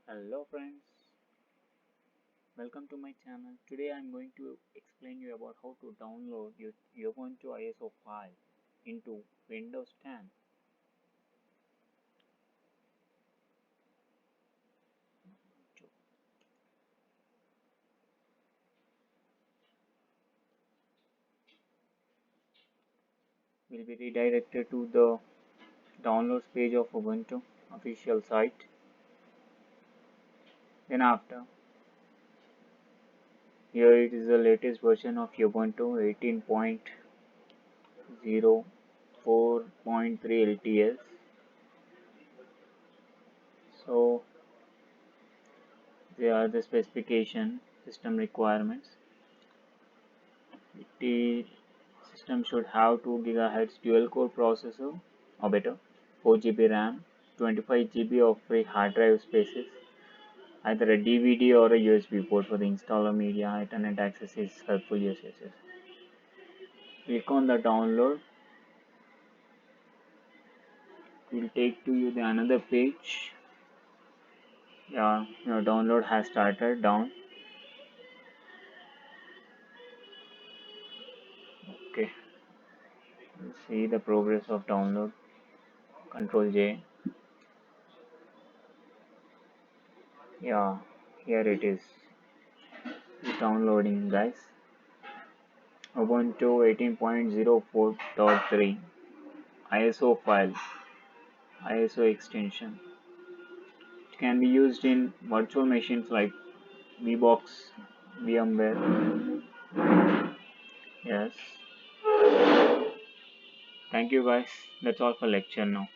Hello friends, welcome to my channel. Today I am going to explain you about how to download your Ubuntu ISO file into Windows 10. We'll be redirected to the downloads page of Ubuntu official site. Then after, here it is the latest version of Ubuntu 18.04.3 LTS. So they are the specification system requirements. The system should have 2 GHz dual core processor or better, 4 GB RAM, 25 GB of free hard drive spaces, either a DVD or a USB port for the installer media. Internet access is helpful usages. Click on the download. It will take to you the another page. Yeah, your download has started down. Okay, see the progress of download. Control J. Yeah, here it is. It's downloading, guys. Ubuntu 18.04.3 ISO file, ISO extension. It can be used in virtual machines like VBox, VMware. Yes. Thank you guys. That's all for lecture now.